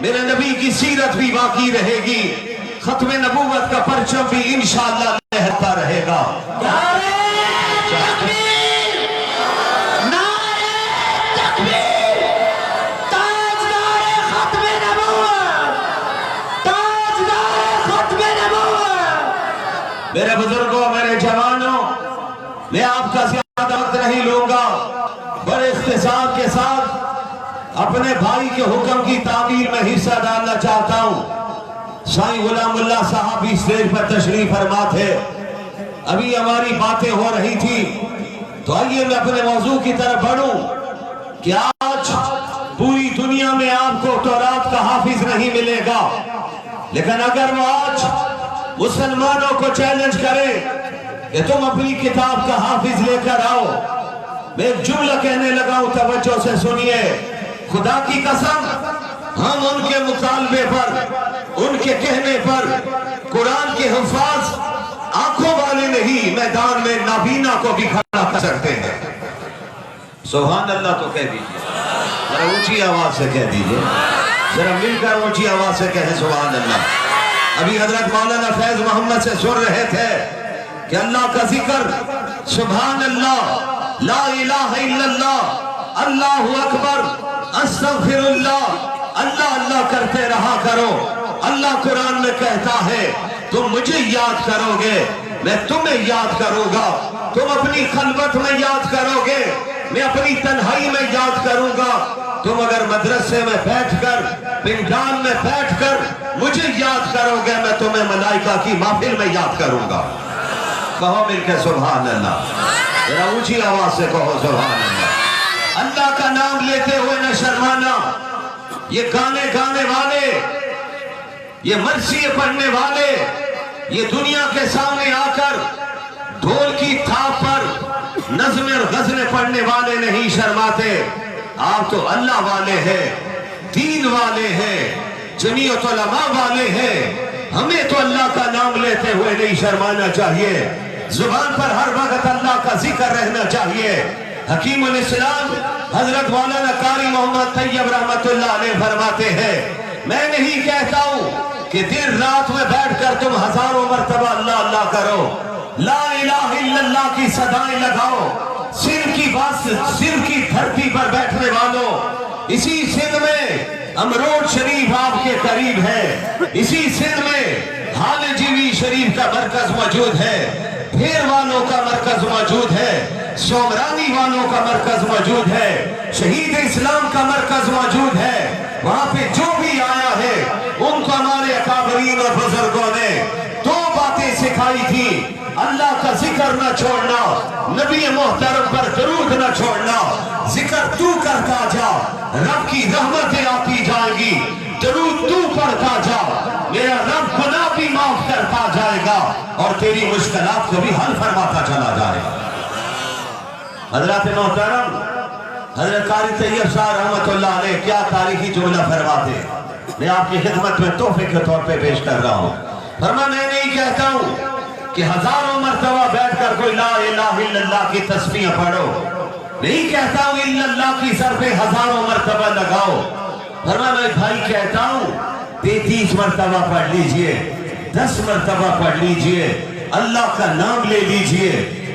میرے نبی کی سیرت بھی باقی رہے گی، ختم نبوت کا پرچم بھی انشاءاللہ لہرتا رہے گا۔ نعرہ تکبیر، نعرہ تکبیر، تاجدار ختم نبوت، تاجدار ختم نبوت۔ میرے بزرگوں، میرے جوانوں، میں آپ کا زیادہ وقت نہیں لوں گا، بڑے اختصار کے ساتھ اپنے بھائی کے حکم کی تعبیر میں حصہ ڈالنا چاہتا ہوں۔ سائیں غلام اللہ صاحب بھی اسٹیج پر تشریف فرما تھے، ابھی ہماری باتیں ہو رہی تھی، تو آئیے میں اپنے موضوع کی طرف بڑھوں کہ آج پوری دنیا میں آپ کو تورات کا حافظ نہیں ملے گا، لیکن اگر وہ آج مسلمانوں کو چیلنج کرے کہ تم اپنی کتاب کا حافظ لے کر آؤ، میں ایک جملہ کہنے لگا ہوں، توجہ سے سنیے۔ خدا کی قسم، ہم ان کے مطالبے پر، ان کے کہنے پر قرآن کے حفاظ آنکھوں والے نہیں، میدان میں نابینا کو بھی کھڑا کر سکتے ہیں۔ سبحان اللہ تو کہہ دیجئے، ذرا اونچی آواز سے کہہ دیجئے، ذرا مل کر اونچی آواز سے کہیں سبحان اللہ۔ ابھی حضرت مولانا فیض محمد سے سن رہے تھے کہ اللہ کا ذکر، سبحان اللہ، لا الہ الا اللہ، اللہ اکبر، استغفر اللہ، اللہ اللہ کرتے رہا کرو۔ اللہ قرآن میں کہتا ہے تم مجھے یاد کرو گے، میں تمہیں یاد کروں گا، تم اپنی خلوت میں یاد کرو گے، میں اپنی تنہائی میں یاد کروں گا، تم اگر مدرسے میں بیٹھ کر، پنڈال میں بیٹھ کر مجھے یاد کرو گے، میں تمہیں ملائکہ کی محفل میں یاد کروں گا۔ کہو مل کے سبحان اللہ، ذرا اونچی آواز سے کہو سبحان اللہ۔ اللہ کا نام لیتے ہوئے نہ شرمانا، یہ گانے والے، یہ مرثیے پڑھنے والے، یہ دنیا کے سامنے آ کر ڈھول کی تھاپ پر نظم غزلیں پڑھنے والے نہیں شرماتے۔ آپ تو اللہ والے ہیں، دین والے ہیں، جمعیت علماء والے ہیں، ہمیں تو اللہ کا نام لیتے ہوئے نہیں شرمانا چاہیے، زبان پر ہر وقت اللہ کا ذکر رہنا چاہیے۔ حکیم الاسلام حضرت مولانا قاری محمد طیب رحمت اللہ علیہ فرماتے ہیں، میں نہیں کہتا ہوں کہ دن رات میں بیٹھ کر تم ہزاروں مرتبہ اللہ اللہ کرو، لا الہ الا اللہ کی صدائیں لگاؤ، سندھ کی دھرتی پر بیٹھنے والوں، اسی سندھ میں امروڈ شریف آپ کے قریب ہے، اسی سندھ میں حال جیوی شریف کا مرکز موجود ہے، پھیر والوں کا مرکز موجود ہے، سومرانی والوں کا مرکز موجود ہے، شہید اسلام کا مرکز موجود ہے۔ وہاں پہ جو بھی آیا ہے ان کو ہمارے اکابرین اور بزرگوں نے دو باتیں سکھائی تھی، اللہ کا ذکر نہ چھوڑنا، نبی محترم پر درود نہ چھوڑنا۔ ذکر تو کرتا جا، رب کی رحمتیں آتی جائیں گی، درود تو پڑھتا جا، میرا رب گناہ بھی معاف کرتا جائے گا اور تیری مشکلات کو بھی حل فرماتا چلا جائے گا۔ حضرات محترم، حضرت قاری طیب صاحب رحمت اللہ علیہ کیا تاریخی جملہ فرماتے، میں آپ کی خدمت میں تحفے کے طور پہ پیش کر رہا ہوں۔ فرما میں نہیں کہتا ہوں کہ ہزاروں مرتبہ بیٹھ کر کوئی لا الہ الا اللہ کی تسبیح پڑھو، نہیں کہتا ہوں الا اللہ کی سر پہ ہزاروں مرتبہ لگاؤ، فرما میں بھائی کہتا ہوں 33 مرتبہ پڑھ لیجئے، 10 مرتبہ پڑھ لیجئے، اللہ کا نام لے لیجئے،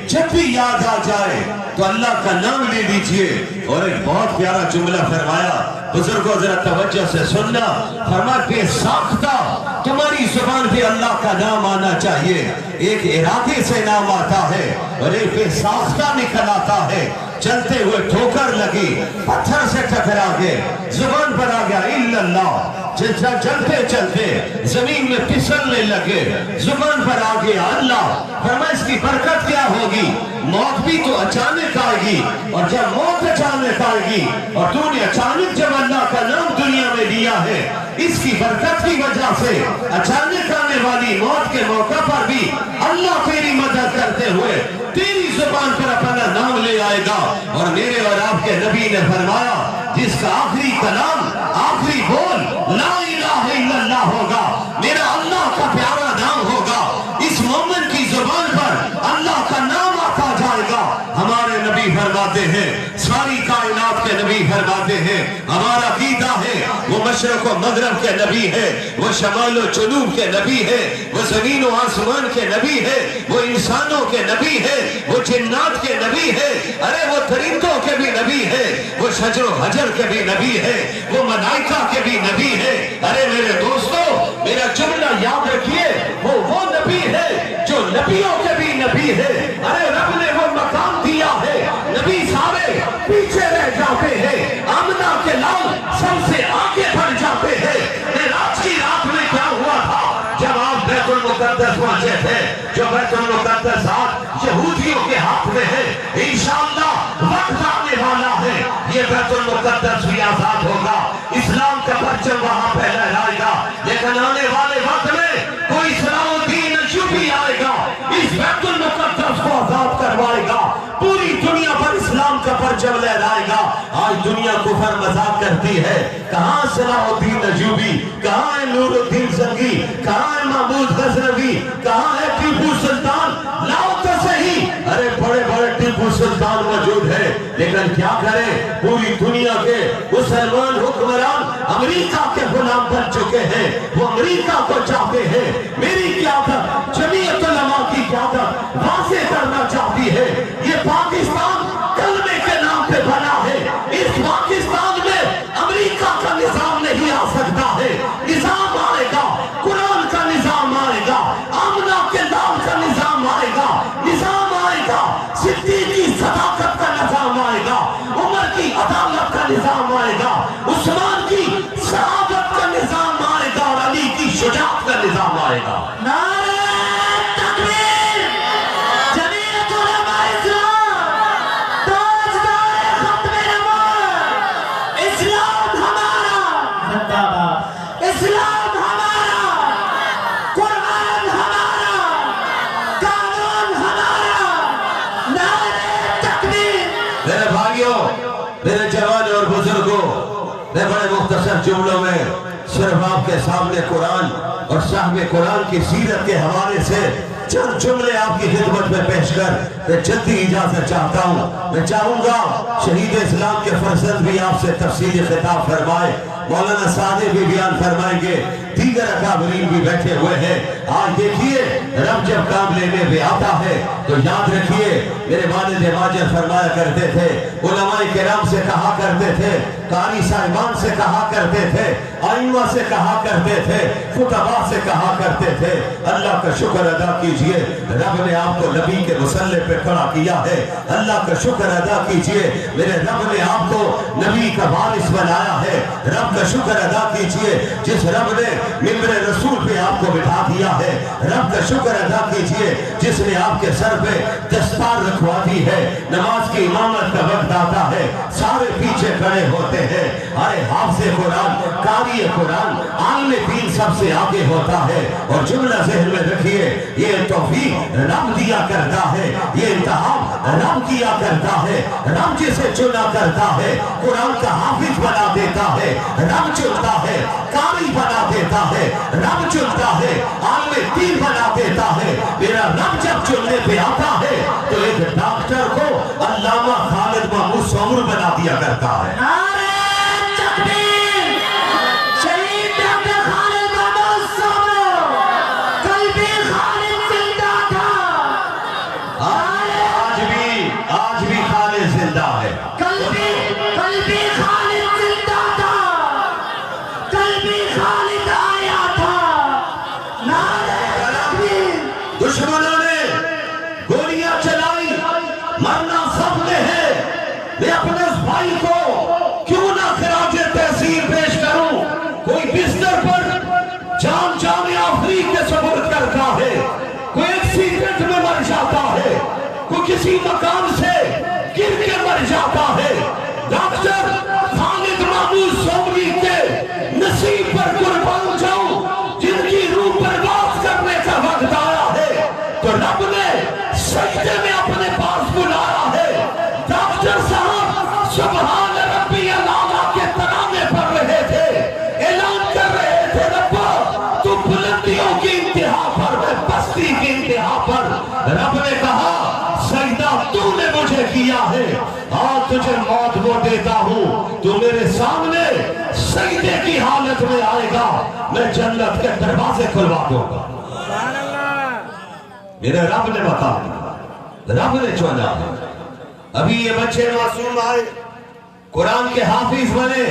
جب بھی یاد آ جائے تو اللہ کا نام لے لیجئے۔ اور ایک بہت پیارا جملہ فرمایا، بزرگوں ذرا توجہ سے سننا، فرما بے ساختہ تمہاری زبان پہ اللہ کا نام آنا چاہیے، ایک ارادے سے نام آتا ہے اور ایک بے ساختہ نکل آتا ہے، چلتے ہوئے ٹھوکر لگی، پتھر سے ٹکرا گئے، زبان پر آ گیا الا اللہ، چلتے چلتے زمین میں پھسلنے لگے، زبان پر آ گیا اللہ، فرمایا اس کی برکت کیا ہوگی، موت بھی تو اچانک آئے گی، اور جب موت اچانک آئے گی اور تو نے اچانک جب اللہ کا نام دنیا میں لیا ہے، اس کی برکت کی وجہ سے اچانک آنے والی موت کے موقع پر بھی اللہ تیری مدد کرتے ہوئے تیری زبان پر اپنا نام لے آئے گا۔ اور میرے اور آپ کے نبی نے فرمایا جس کا آخری کلام، آخری بول لا الہ الا اللہ ہوگا، میرا اللہ کا پیارا نام ہوگا، اس مومن کی زبان پر اللہ کا نام آتا جائے گا۔ ہمارے نبی فرماتے ہیں، ساری کائنات کے نبی فرماتے ہیں، ہمارا عقیدہ ہے وہ مشرق و مغرب کے نبی ہے، وہ شمال و جنوب کے نبی ہے، وہ زمین و آسمان کے نبی ہے، وہ انسانوں کے نبی ہے، وہ جنات کے نبی ہے، ارے وہ درندوں کے بھی نبی ہے، وہ شجر و حجر کے بھی نبی ہے، وہ ملائکہ کے بھی نبی ہے۔ ارے میرے دوستو، میرا جملہ یاد رکھیے، وہ نبی ہے جو نبیوں کے بھی نبی ہے۔ ارے رب نے وہ مقام دیا ہے، نبی سارے پیچھے رہ جاتے ہیں، آمنہ کے لال سب سے آگے بڑھ جاتے ہیں۔ معراج کی رات میں کیا ہوا تھا جب آپ بیت المقدس پہنچے تھے؟ جو بیت المقدس آج یہودیوں کے ہاتھ میں ہے، انشاءاللہ وقت آنے والا ہے، یہ بیت المقدس بھی آزاد ہوگا، اسلام کا پرچم وہاں پہ لہرائے گا۔ لیکن آنے والے وقت میں کوئی اسلام الدین ایوبی آئے گا، اس بیت المقدس کو آزاد کروائے گا، پوری دنیا پر اسلام کا پرچم لہرائے گا۔ آج دنیا کفر مذاق کرتی ہے، کہاں صلاح الدین ایوبی، کہاں ہے نور الدین زنگی، کہاں ہے محمود غزنوی، کہاں ہے ٹیپو سلطان؟ لاؤ تو صحیح، ارے بڑے بڑے ٹیپو سلطان موجود ہے، لیکن کیا کریں، پوری دنیا کے مسلمان حکمران امریکہ کے غلام بن چکے ہیں، وہ امریکہ کو چاہتے ہیں۔ میری قیادت، جمعیت علماء کی قیادت واضح کرنا چاہتی ہے، یہ پاکستان کلمے کے نام پہ بنا ہے، اس پاکستان میں امریکہ کا نظام نہیں آ سکتا ہے، نظام آئے گا، قرآن کا نظام آئے گا، آمنہ کے نام کا نظام آئے گا، نظام آئے گا، صدیق کی صداقت کا نظام آئے گا، عمر کی عدالت کا نظام آئے گا، عثمان کی شہادت کا نظام آئے گا، اور علی کی شجاعت کا نظام آئے گا۔ نعرہ تکبیر، جمعیت علماء اسلام، تاجدار ختم نبوت، اسلام ہمارا زندہ باد، اسلام ہمارا، قرآن ہمارا، قانون ہمارا، نعرہ تکبیر۔ میرے بھائیوں، میرے جوان اور بزرگوں، میں بڑے مختصر جملوں میں صرف آپ کے سامنے قرآن اور صاحب قرآن کی سیرت کے حوالے سے چند جملے آپ کی خدمت میں پیش کر میں جلدی اجازت چاہتا ہوں۔ میں چاہوں گا شہید اسلام کے فرزند بھی آپ سے تفصیلی خطاب فرمائے، مولانا صادق بھی بیان فرمائیں گے، دیگر اکابرین بھی بیٹھے ہوئے ہیں۔ آج دیکھیے، رب جب کام لینے پہ آتا ہے تو یاد رکھیے، میرے والد ماجد فرمایا کرتے تھے، علماء کرام سے کہا کرتے تھے، قاری صاحبان سے کہا کرتے تھے، ائمہ سے کہا کرتے تھے، خطباء سے کہا کرتے تھے، اللہ کا شکر ادا کیجئے، رب نے آپ کو نبی کے مسلح پہ کھڑا کیا ہے۔ اللہ کا شکر ادا کیجئے، میرے رب نے آپ کو نبی کا وارث بنایا ہے۔ رب کا شکر ادا کیجئے، جس رب نے ممبر رسول پہ آپ کو بٹھا دیا ہے۔ رب کا شکر ادا کیجئے، جس نے آپ کے سر پہ دستار رکھوا دی ہے۔ نماز کی امامت کا وقت آتا ہے، سارے پیچھے کھڑے ہوتے ہیں، ارے حافظ قرآن، قاری قرآن، عالم دین سب سے آگے ہوتا ہے۔ اور جملہ ذہن میں رکھیے، یہ توفیق رب دیا کرتا ہے، یہ انتخاب رب کیا کرتا ہے، رب جسے چنا کرتا ہے، قرآن کا حافظ بنا دیتا ہے، رب چنتا ہے، قاری بنا دیتا ہے، رب چنتا ہے، عالم دین بنا دیتا ہے۔ میرا رب جب چننے پہ آتا ہے تو ایک ڈاکٹر کو علامہ خالد محمود سومر بنا دیا کرتا ہے۔ نعرہ تکبیر، شہید ڈاکٹر خالد محمود سومر، کل بھی خالد زندہ تھا، آج بھی خالد زندہ ہے۔ کل بھی خالد زندہ تھا، کل بھی خالد آیا تھا۔ نعرہ تکبیر۔ دشمنوں نے گولیاں چلائی، مرنا سب نے ہے، میں اپنے اس بھائی کو کیوں نہ خراج تحسین پیش کروں؟ کوئی بستر پر جان جامعہ افریق کے سپرد کرتا ہے، کوئی ایکسیڈنٹ میں مر جاتا ہے، کوئی کسی مقام سے گر کے مر جاتا ہے۔ ڈاکٹر خالد محمود سومری کے نصیب پر قربان جاؤں، جن کی روح برباد کرنے کا وقت آیا ہے، تو رب نے سجدے میں اپنے پاس بلایا ہے۔ ڈاکٹر صاحب سبحان ربی الاعلیٰ کے ترانے پڑھ رہے تھے، اعلان کر رہے تھے، رب تو بلندیوں کی انتہا پر، میں پستی کی انتہا پر۔ رب نے کہا سجدہ تو نے مجھے کیا ہے، آج تجھے موت وہ دیتا ہوں، تو میرے سامنے سجدے کی حالت میں آئے گا میں جنت کے دروازے کھلوا دوں گا. میرے رب نے بتایا, رب نے چنا ہے. ابھی یہ بچے معصوم آئے, قرآن کے حافظ بنے,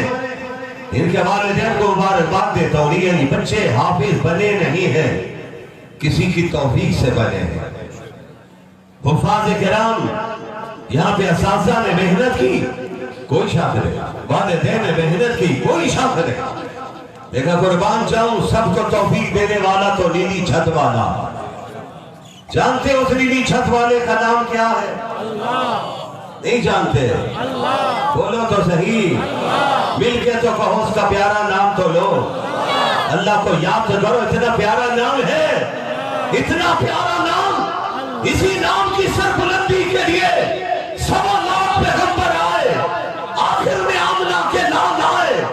ان کے والدین کو مبارکباد دیتا ہوں. یہ بچے حافظ بنے نہیں ہیں, کسی کی توفیق سے بنے ہیں. حفاظ کرام یہاں پہ اساتذہ نے محنت کی, کوئی شاکر ہے. والدین نے محنت کی, کوئی شاکر ہے. لیکن قربان جاؤں, سب کو توفیق دینے والا تو نیلی چھت والا. جانتے اس نیلی چھت والے کا نام کیا ہے؟ نہیں جانتے؟ بولو تو صحیح, مل کے تو کہو اس کا پیارا نام تو لو. اللہ کو یاد تو کرو, اتنا پیارا نام ہے, اتنا پیارا نام. اسی نام کی سربلندی کے لیے 1.25 لاکھ پیغمبر آئے, آخر میں آمنہ کے نام آئے.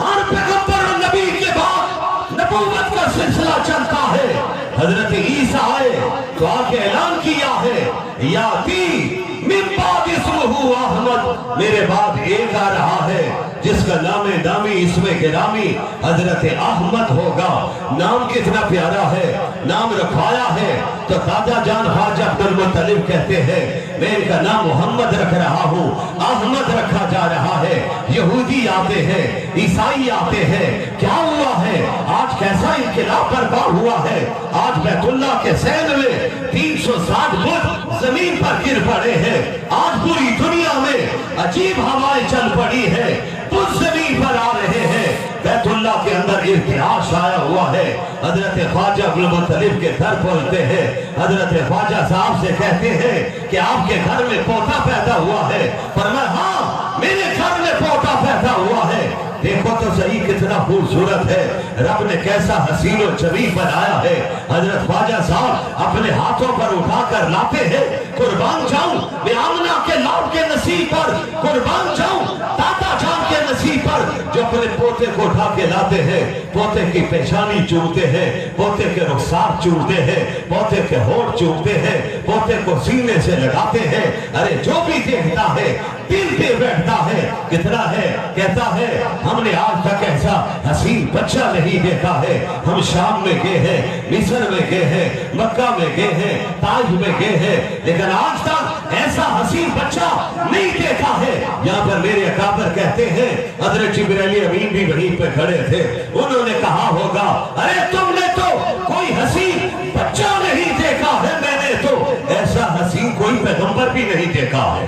ہر پیغمبر اور نبی کے بعد نبوت کا سلسلہ چلتا ہے. حضرت عیسیٰ آئے تو آگے اعلان کیا ہے, یاتی من بعد اسمہ احمد, میرے بعد ایک آ رہا ہے جس کا نام نامی اسم گرامی حضرت احمد ہوگا. نام کتنا پیارا ہے, نام رکھوایا ہے تو دادا جان خواجہ عبد المطلب کہتے ہیں میں ان کا نام محمد رکھ رہا ہوں, احمد رکھا جا رہا ہے. یہودی آتے ہیں, عیسائی آتے ہیں, کیا ہوا ہے آج, کیسا انقلاب برپا ہوا ہے. آج بیت اللہ کے سین میں 360 بت زمین پر گر پڑے ہیں. آج پوری دنیا میں عجیب ہوائیں چل پڑی ہے, بت زمین پر آ رہے ہیں. بیت اللہ کے اندر ارتعاش آیا ہوا ہے. حضرت خواجہ عبد المطلب کے گھر پہنچتے ہیں, حضرت خواجہ صاحب سے کہتے ہیں کہ آپ کے گھر میں پوتا پیدا ہوا ہے. فرمایا ہاں میرے گھر میں پوتا پیدا ہوا ہے. دیکھو تو صحیح کتنا خوبصورت ہے, رب نے کیسا حسین و جمیل بنایا ہے. حضرت خواجہ صاحب اپنے ہاتھوں پر اٹھا کر لاتے ہیں. قربان جاؤں میں آمنہ کے لاؤ کے نصیب پر, قربان جاؤں دادا جان کے نصیب پر, جو اپنے پوتے کو اٹھا کے لاتے ہیں. پوتے کی پیشانی چومتے ہیں, پوتے کے رخسار چومتے ہیں, پوتے کے ہونٹ چومتے ہیں, پوتے کو سینے سے لگاتے ہیں. ارے جو بھی دیکھتا ہے دل پہ بیٹھتا ہے. کتنا ہے, کہتا ہے ہم نے آج تک ایسا حسین بچہ نہیں دیکھا ہے. ہم شام میں گئے ہیں, مصر میں گئے ہیں, مکہ میں گئے ہیں, طائف میں گئے ہیں, لیکن آج تک ایسا حسین بچہ نہیں دیکھا ہے. یہاں پر میرے اکابر کہتے ہیں حضرت جبرائیل امین بھی وہیں پہ کھڑے تھے. انہوں نے کہا ہوگا ارے تم نے تو کوئی حسین بچہ نہیں دیکھا ہے, میں نے تو ایسا حسین کوئی پیغمبر بھی نہیں دیکھا ہے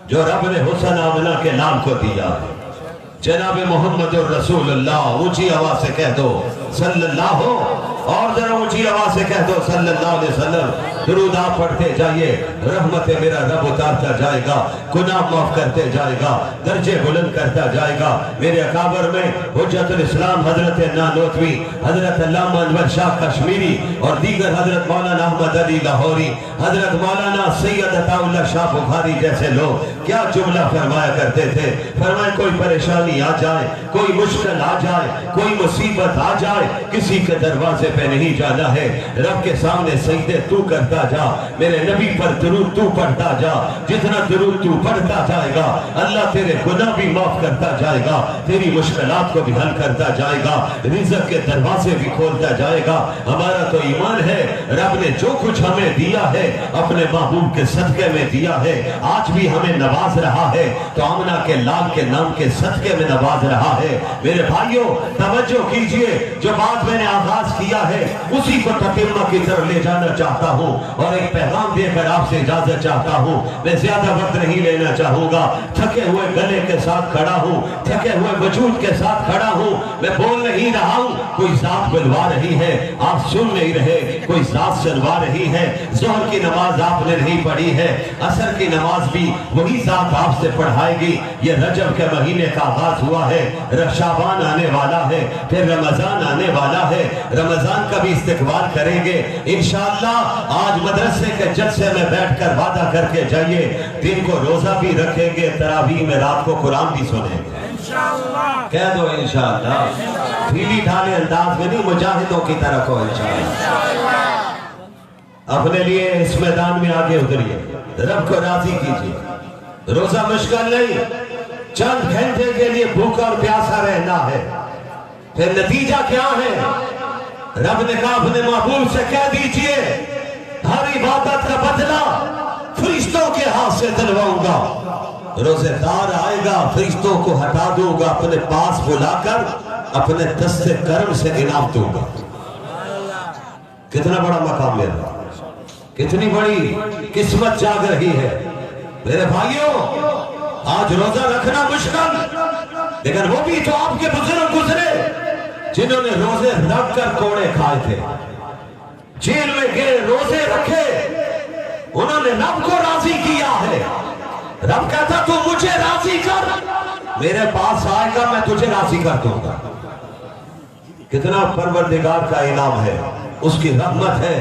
جو رب نے حسن آمنہ کے نام کو دیا ہے. جناب محمد الرسول اللہ, اونچی آواز سے کہہ دو صلی اللہ ہو, اور ذرا اونچی آواز سے کہہ دو صلی اللہ علیہ وسلم. درود آپ پڑھتے جائیے, رحمت میرا رب اتارتا جائے گا, گناہ معاف کرتے جائے گا, درجے بلند کرتا جائے گا. میرے اکابر میں حجت الاسلام حضرت نانوتوی, حضرت علامہ انور شاہ کشمیری اور دیگر حضرت مولانا احمد علی لاہوری, حضرت مولانا سید عطا اللہ شاہ بخاری جیسے لوگ کیا جملہ فرمایا کرتے تھے. فرمائے کوئی پریشانی آ جائے, کوئی مشکل آ جائے, کوئی مصیبت آ جائے, کسی کے دروازے پہ نہیں جانا ہے, رب کے سامنے سجدے تو کرتا جا, میرے نبی پر درود تو پڑھتا جا. جتنا درود تو پڑھتا جائے گا اللہ تیرے گناہ بھی معاف کرتا جائے گا, تیری مشکلات کو بھی حل کرتا جائے گا, رزق کے دروازے بھی کھولتا جائے گا. ہمارا تو ایمان ہے رب نے جو کچھ ہمیں دیا ہے اپنے محبوب کے صدقے میں دیا ہے. آج بھی ہمیں نواز رہا ہے تو آمنہ کے لال کے نام کے صدقے میں نواز رہا ہے. میرے بھائیوں توجہ کیجئے, جو بات میں نے آغاز کیا ہے اسی کو تتمہ کی طرف لے جانا چاہتا ہوں اور ایک پیغام دے کر آپ سے اجازت چاہتا ہوں. میں زیادہ وقت نہیں لینا چاہوں گا, تھکے ہوئے گلے کے ساتھ کھڑا ہوں, تھکے ہوئے وجود کے ساتھ کھڑا ہوں. میں بول نہیں رہا ہوں, کوئی ذات بلوا رہی ہے, آپ سن نہیں رہے, کوئی ذات سنوا رہی ہے. ظہر کی نماز آپ نے نہیں پڑھی ہے, عصر کی نماز بھی وہی ذات آپ سے پڑھائے گی. یہ رجب کے مہینے کا آغاز ہوا ہے, شعبان آنے والا ہے, پھر رمضان آنے والا ہے. رمضان کا بھی استقبال کریں گے انشاءاللہ. آج مدرسے کے جلسے میں بیٹھ کر وعدہ کر کے جائیے, دن کو روزہ بھی رکھیں گے, تراویح میں رات کو قرآن بھی سنیں گے انشاءاللہ. کہہ دو انشاءاللہ, ڈھیلی ڈھالے انداز میں نہیں, مجاہدوں کی طرح کو انشاءاللہ. اپنے لیے اس میدان میں آگے اتریے, رب کو راضی کیجیے. روزہ مشکل نہیں, چند گھنٹے کے لیے بھوکا اور پیاسا رہنا ہے، پھر نتیجہ کیا ہے؟ رب نے کہا اپنے محبوب سے کہہ دیجئے ہر عبادت کا بدلہ فرشتوں کے ہاتھ سے دلواؤں گا، روزے دار آئے گا فرشتوں کو ہٹا دوں گا، اپنے پاس بلا کر اپنے دست کرم سے انعام دوں گا۔ کتنا بڑا مقام میرا، کتنی بڑی قسمت جاگ رہی ہے میرے بھائیوں۔ آج روزہ رکھنا مشکل، لیکن وہ بھی تو آپ کے بزرگ گزرے جنہوں نے روزے رکھ کر کوڑے کھائے تھے، جیل میں گئے روزے رکھے، انہوں نے رب کو راضی کیا ہے۔ رب کہتا تو مجھے راضی کر، میرے پاس آئے گا میں تجھے راضی کر دوں گا۔ کتنا پروردگار کا انعام ہے، اس کی رحمت ہے۔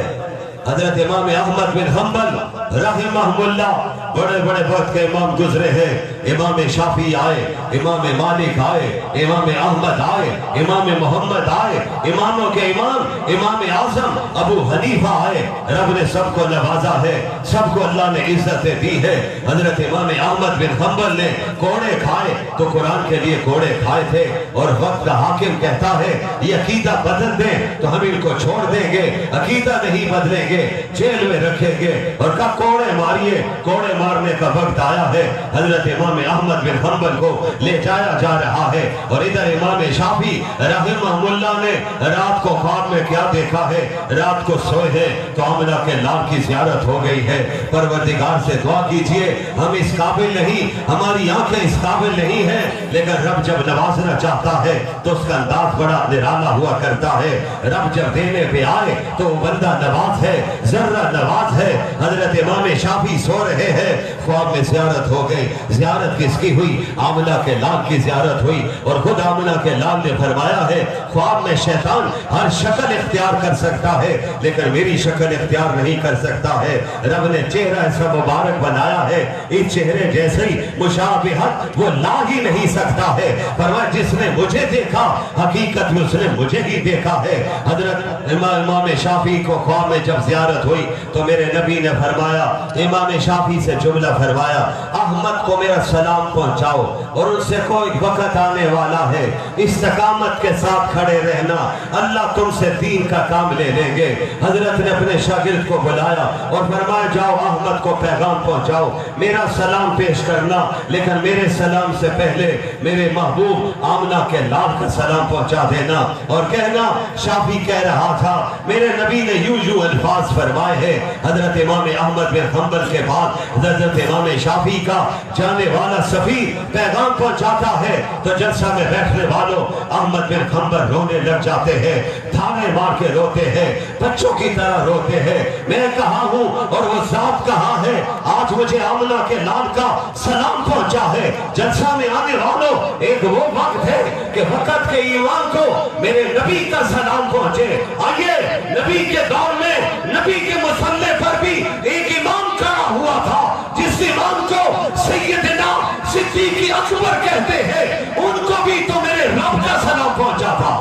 حضرت امام احمد بن حنبل رحمہ اللہ بڑے بڑے وقت کے امام گزرے ہیں۔ امام شافعی آئے، امام مالک آئے، امام احمد آئے، امام محمد آئے، اماموں کے امام امام اعظم ابو حنیفہ آئے۔ رب نے سب کو نوازا ہے، سب کو اللہ نے عزتیں دی ہے۔ حضرت امام احمد بن حنبل نے کوڑے کھائے تو قرآن کے لیے کوڑے کھائے تھے، اور وقت کا حاکم کہتا ہے یہ عقیدہ بدل دیں تو ہم ان کو چھوڑ دیں گے، عقیدہ نہیں بدلیں گے، جیل میں رکھیں گے، اور کہا کوڑے ماریے۔ کوڑے مارنے کا وقت آیا ہے، حضرت امام احمد بن حنبل کو لے جایا جا رہا ہے، اور ادھر امام شافعی رحمہ اللہ نے رات کو خواب میں کیا دیکھا ہے؟ رات کو سوئے ہیں تو آمنہ کے لال کی زیارت ہو گئی ہے۔ پروردگار سے دعا کیجئے، ہم اس قابل نہیں، ہماری آنکھیں اس قابل نہیں ہیں، لیکن رب جب نوازنا چاہتا ہے تو اس کا انداز بڑا نرالا ہوا کرتا ہے۔ رب جب دینے پہ آئے تو وہ بندہ نواز ہے، ذرہ نواز ہے۔ حضرت امام شافعی سو رہے ہیں، خواب میں زیارت ہو گئی۔ زیارت کس کی ہوئی؟ آمنہ کے لال کی زیارت ہوئی، اور خود آمنہ کے لال نے فرمایا ہے خواب میں شیطان ہر شکل اختیار کر سکتا ہے لیکن میری شکل اختیار نہیں کر سکتا ہے۔ رب نے چہرہ ایسا مبارک بنایا ہے، اس چہرے جیسی مشابہت وہ لا ہی نہیں سکتا ہے۔ فرمایا جس نے مجھے دیکھا حقیقت میں اس نے مجھے ہی دیکھا ہے۔ حضرت امام شافعی کو خواب میں جب زیارت ہوئی تو میرے نبی نے فرمایا، امام شافعی سے جملہ فرمایا، احمد کو میرا سلام پہنچاؤ اور ان سے کوئی وقت آنے والا ہے، استقامت کے ساتھ کھڑے رہنا، اللہ تم سے دین کا کام لے لیں گے۔ حضرت نے اپنے شاگرد کو بلایا اور فرمایا جاؤ احمد کو پیغام پہنچاؤ، میرا سلام پیش کرنا، لیکن میرے سلام سے پہلے میرے محبوب آمنہ کے لال کا سلام پہنچا دینا، اور کہنا شافعی کہہ رہا تھا میرے نبی نے یوں الفاظ فرمائے ہیں۔ حضرت امام احمد بن حنبل کے بعد حضرت امام شافعی کا جانے والا سفیر پیغام پہنچاتا ہے تو جلسہ میں بیٹھنے والوں احمد بن حنبل رونے لگ جاتے ہیں، تھانے مار کے روتے ہیں، بچوں کی طرح روتے ہیں۔ میں کہاں ہوں اور وہ ذات کہاں ہے؟ آج مجھے آمنہ کے لال کا سلام پہنچا ہے۔ جلسہ میں آنے والوں ایک وہ وقت ہے کہ وقت کے ایمان کو میرے نبی کا سلام پہنچے۔ آئیے نبی کے دور میں نبی کے مصلی پر بھی ایک امام کھڑا ہوا تھا، جس امام کو سیدنا صدیق اکبر کہتے ہیں، ان کو بھی تو میرے رب کا سلام پہنچا تھا۔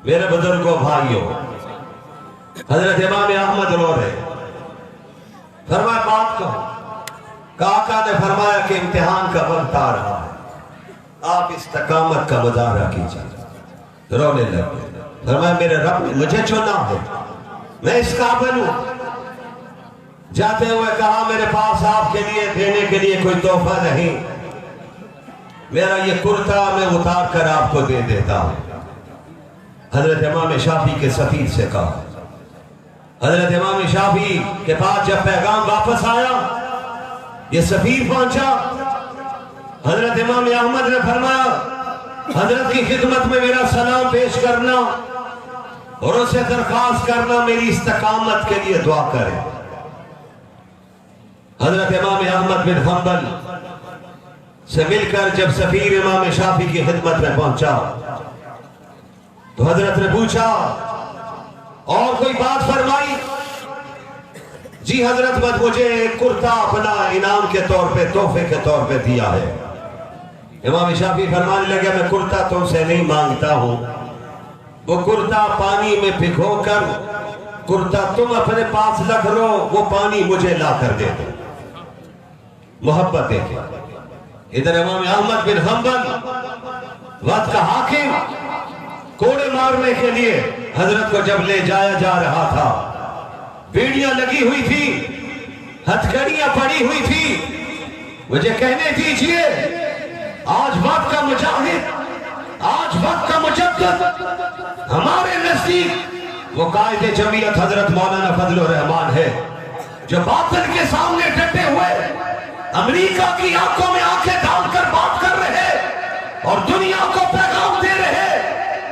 میرے بزرگوں بھائیوں، حضرت امام احمد رو رہے، فرمایا بات کہو۔ آقا نے فرمایا کہ امتحان کا وقت آ رہا ہے، آپ استقامت کا مظاہرہ کیجئے۔ رونے لگے، فرمایا میرے رب نے مجھے چنا ہے، میں اس قابل ہوں۔ جاتے ہوئے کہا میرے پاس آپ کے لیے دینے کے لیے کوئی تحفہ نہیں، میرا یہ کرتا میں اتار کر آپ کو دے دیتا ہوں۔ حضرت امام شافعی کے سفیر سے کہا۔ حضرت امام شافعی کے پاس جب پیغام واپس آیا، یہ سفیر پہنچا، حضرت امام احمد نے فرمایا حضرت کی خدمت میں میرا سلام پیش کرنا اور اسے درخواست کرنا میری استقامت کے لیے دعا کرے۔ حضرت امام احمد بن حنبل سے مل کر جب سفیر امام شافعی کی خدمت میں پہنچا تو حضرت نے پوچھا اور کوئی بات فرمائی؟ جی حضرت بس مجھے ایک کرتا اپنا انعام کے طور پہ تحفے کے طور پہ دیا ہے۔ امام شافعی فرمانے لگے میں کرتا تم سے نہیں مانگتا ہوں، وہ کرتا پانی میں بھگو کر کرتا تم اپنے پاس رکھ لو، وہ پانی مجھے لا کر دے دو۔ محبت دیکھیں، ادھر امام احمد بن حنبل وقت کا حاکم کوڑے مارنے کے لیے حضرت کو جب لے جایا جا رہا تھا، بیڑیاں لگی ہوئی تھی، ہتھکڑیاں پڑی ہوئی تھی، مجھے کہنے دیجئے آج وقت کا مجاہد، آج وقت کا مجدد ہمارے نزدیک وہ قائد جمعیت حضرت مولانا فضل الرحمان ہے، جو باطل کے سامنے ڈٹے ہوئے امریکہ کی آنکھوں میں آنکھیں ڈال کر بات کر رہے اور دنیا کو پیغام دے رہے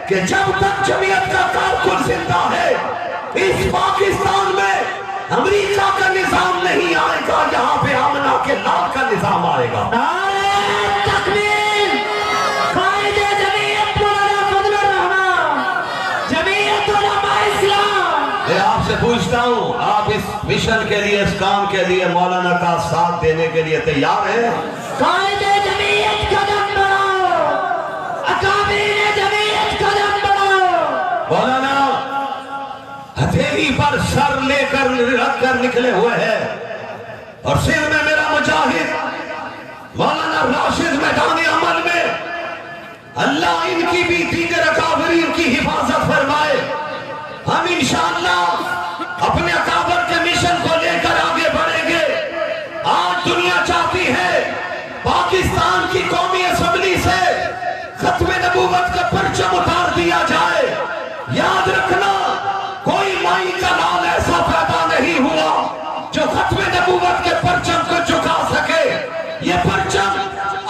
کہ جب تک جمعیت کا کارکن زندہ ہے اس پاکستان میں امریکہ کا نظام نہیں آئے گا، یہاں پہ آمنہ کے لال کا نظام آئے گا۔ نعرہ تکبیر! قائد جمعیت مولانا فضل الرحمان، جمعیت علماء اسلام۔ میں آپ سے پوچھتا ہوں، آپ اس مشن کے لیے، اس کام کے لیے مولانا کا ساتھ دینے کے لیے تیار ہیں؟ قائد جمعیت قدم بڑھاؤ، اکابرین جمعیت قدم بڑھاؤ۔ مولانا ہتھیلی پر سر لے کر رکھ کر نکلے ہوئے ہیں اور سر میں میرا مجاہد مولانا راشد میدان عمل میں، اللہ ان کی بھی دیگر اکابرین کی حفاظت فرمائے۔ ہم انشاءاللہ اپنے اکابر کے مشن کو لے کر آگے بڑھیں گے۔ آج دنیا چاہتی ہے پاکستان کی قومی اسمبلی سے ختم نبوت کا پرچم اتار دیا جائے۔ یاد رکھنا، کوئی مائی کا لال ایسا پیدا نہیں ہوا جو ختم نبوت کے پرچم کو جھکا سکے۔ یہ پرچم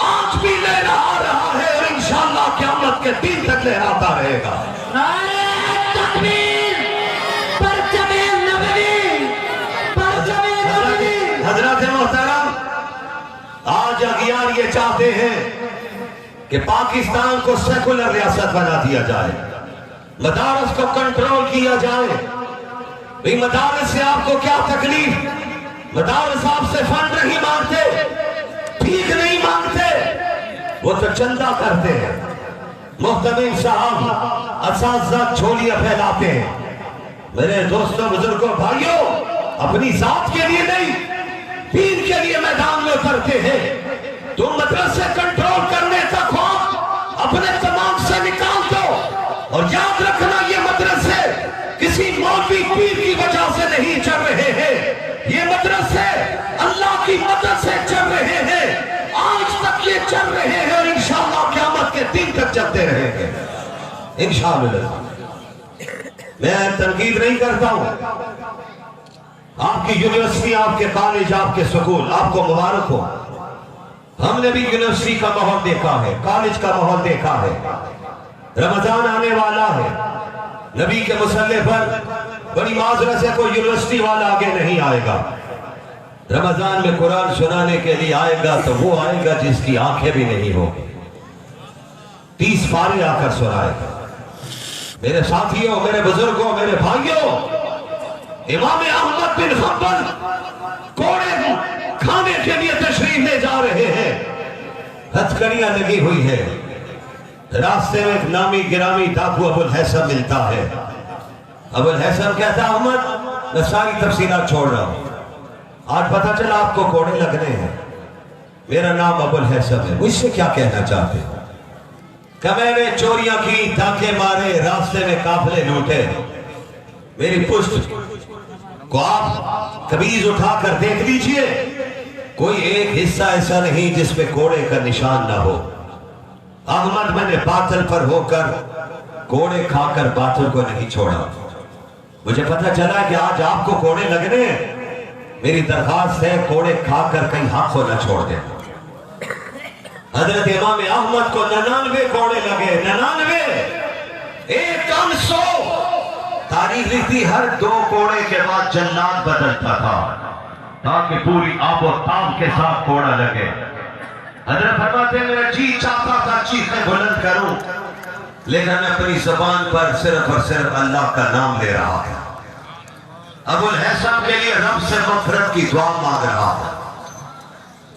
آج بھی لہرا رہا ہے اور انشاءاللہ قیامت کے دن تک لہراتا رہے گا۔ نعرہ تکبیر! پرچم نبوی، پرچم نبوی۔ حضرات محترم، آج اغیار یہ چاہتے ہیں کہ پاکستان کو سیکولر ریاست بنا دیا جائے، مدارس کو کنٹرول کیا جائے۔ بھئی مدارس سے آپ کو کیا تکلیف؟ مدارس آپ سے فنڈ نہیں مانگتے، ٹھیک نہیں مانگتے، وہ تو چندہ کرتے ہیں۔ محتمم صاحب اساتذہ جھولیاں پھیلاتے ہیں۔ میرے دوستوں، بزرگوں، بھائیوں، اپنی ذات کے لیے نہیں، دین کے لیے میدان میں اترتے ہیں۔ تم مدرسے کنٹرول کرنے کا خوف اپنے دماغ سے نکال دو اور یاد رکھنا، یہ مدرسے کسی مولوی پیر کی وجہ سے نہیں چل رہے ہیں، یہ مدرسے اللہ کی مدد سے چل رہے ہیں۔ آج تک یہ چل رہے ہیں اور انشاءاللہ قیامت کے دن تک چلتے رہیں گے انشاءاللہ۔ میں تنقید نہیں کرتا ہوں، آپ کی یونیورسٹی، آپ کے کالج، آپ کے سکول، آپ کو مبارک ہو۔ ہم نے بھی یونیورسٹی کا ماحول دیکھا ہے، کالج کا ماحول دیکھا ہے۔ رمضان آنے والا ہے، نبی کے مصلی پر بڑی معذرت سے کوئی یونیورسٹی والا آگے نہیں آئے گا۔ رمضان میں قرآن سنانے کے لیے آئے گا تو وہ آئے گا جس کی آنکھیں بھی نہیں ہوگی، 30 پارے آ کر سنائے گا۔ میرے ساتھیوں، میرے بزرگوں، میرے بھائیوں، امام احمد بن حنبل کوڑے کھانے کے لیے تشریف لے جا رہے ہیں، ہتھکڑیاں لگی ہوئی ہے۔ راستے میں ایک نامی گرامی ڈاکو ابو الحسن ملتا ہے۔ ابو الحسن کہتا، احمد میں ساری تفصیلات چھوڑ رہا ہوں، آج پتہ چلا آپ کو کوڑے لگنے ہیں، میرا نام ابو الحسن ہے، مجھ سے کیا کہنا چاہتے ہیں؟ کہ میں نے چوریاں کی، ڈاکے مارے، راستے میں قافلے لوٹے، میری پشت کو آپ قمیض اٹھا کر دیکھ لیجئے، کوئی ایک حصہ ایسا نہیں جس پہ کوڑے کا نشان نہ ہو۔ احمد، میں نے باطل پر ہو کر کوڑے کھا کر باطل کو نہیں چھوڑا، مجھے پتہ چلا کہ آج آپ کو کوڑے لگنے ہیں، میری درخواست ہے کوڑے کھا کر کہیں حق کو نہ چھوڑ دیں۔ حضرت امام احمد کو 99 کوڑے لگے، 99، 100۔ تاریخ لکھتی ہر 2 کوڑے کے بعد جنات بدلتا تھا تاکہ پوری آب و تاب کے ساتھ کوڑا لگے۔ حضرت فرماتے ہیں میرا جی چاہتا تھا چیخیں بلند کروں، لیکن میں اپنی زبان پر صرف اور صرف اللہ کا نام لے رہا تھا۔ ابو الحسن کے لیے رب سے مغفرت کی دعا مانگ رہا تھا۔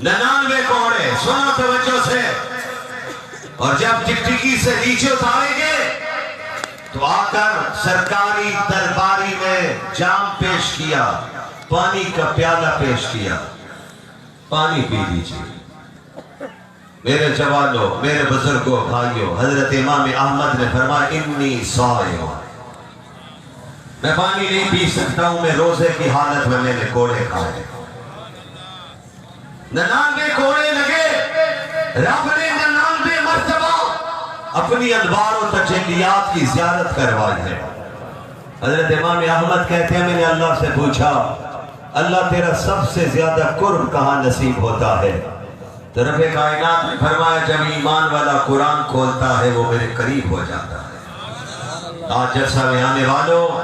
99 کوڑے، سنو توجہ سے، اور جب ٹکٹکی سے نیچے اتاریں گے تو آ کر سرکاری درباری میں جام پیش کیا، پانی کا پیالہ پیش کیا، پانی پی لیجیے۔ میرے جوانوں، میرے بزرگوں، بھائیوں، حضرت امام احمد نے فرمایا انی صائم، میں پانی نہیں پی سکتا ہوں، میں روزے کی حالت میں نے کوڑے کھائے، 99 کوڑے لگے، رب نے 99 مرتبہ اپنی انوار و تجلیات کی زیارت کروائی ہے۔ حضرت امام احمد کہتے ہیں میں نے اللہ سے پوچھا اللہ تیرا سب سے زیادہ قرب کہاں نصیب ہوتا ہے؟ تو رب کائنات نے فرمایا جب ایمان والا قرآن کھولتا ہے وہ میرے قریب ہو جاتا ہے۔ آج جلسہ میں آنے والوں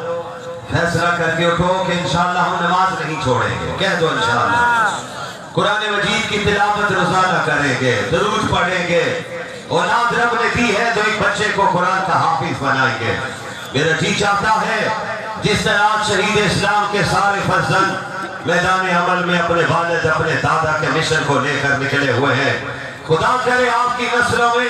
فیصلہ کر کے اٹھو کہ انشاءاللہ ہم نماز نہیں چھوڑیں گے، کہہ دو انشاءاللہ قرآن مجید کی تلاوت روزانہ کریں گے، درود پڑھیں گے، اولاد رب نے دی ہے تو ایک بچے کو قرآن کا حافظ بنائیں گے۔ میرا جی چاہتا ہے جس طرح شہید اسلام کے سارے فرزند میدان عمل میں اپنے والد اپنے دادا کے مشن کو لے کر نکلے ہوئے ہیں، خدا کرے آپ کی نسلوں میں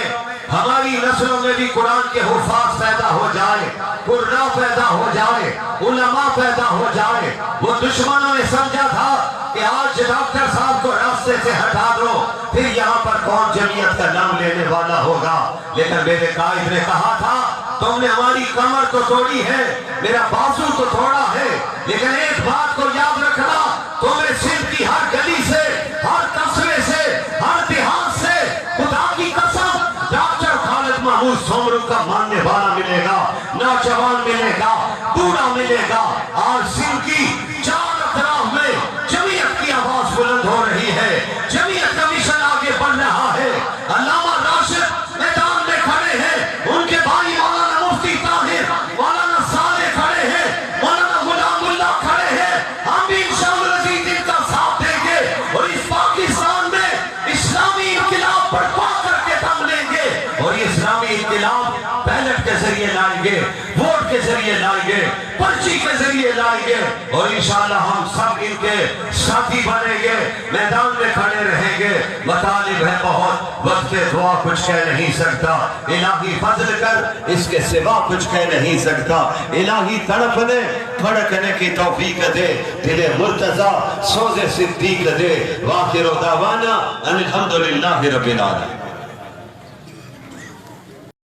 ہماری نسلوں میں بھی قرآن کے حفاظ پیدا ہو جائے، قراء پیدا ہو جائے، علماء پیدا ہو جائے۔ وہ دشمنوں نے سمجھا تھا کہ آج ڈاکٹر صاحب کو راستے سے ہٹا دو پھر یہاں پر کون جمعیت کا نام لینے والا ہوگا، لیکن میرے قائد نے کہا تھا تم نے ہماری کمر تو توڑی ہے، میرا بازو تو توڑا ہے، لیکن ایک بات کو یاد رکھنا تمہیں سندھ کی ہر گلی سے، ہر قصبے سے، ہر دیہات سے خدا کی قسم ڈاکٹر خالد محمود سومرو کا ماننے والا ملے گا، نوجوان ملے گا، بوڑھا ملے گا۔ آج سندھ کی چار اطراف میں جمعیت کی آواز بلند ہو رہی ہے، جمعیت کا مشن آگے بڑھ رہا ہے۔ علامہ راشد میدان میں کھڑے ہیں، ان کے بھائی مولانا مفتی طاہر، مولانا صالح کھڑے ہیں، مولانا غلام اللہ کھڑے ہیں، ہم بھی انشاءاللہ عزیز ان کا ساتھ دیں گے اور اس پاکستان میں اسلامی انقلاب برپا کر کے دم لیں گے، اور یہ اسلامی انقلاب بیلٹ کے ذریعے لائیں گے، ووٹ کے ذریعے لائیں گے، پرچی کے ذریعے لائیں گے، اور انشاءاللہ ہم سب ان کے ساتھی بنیں گے، میدان میں کھڑے رہیں گے۔ مطالب ہے بہت، وقت دعا کچھ کہہ نہیں سکتا، الہی فضل کر اس کے سوا کچھ کہہ نہیں سکتا، الہی تڑپنے تھڑکنے کی توفیق دے، دل مرتضی سوز صدیق دے، وآخر دعوانا ان الحمدللہ رب العالمین۔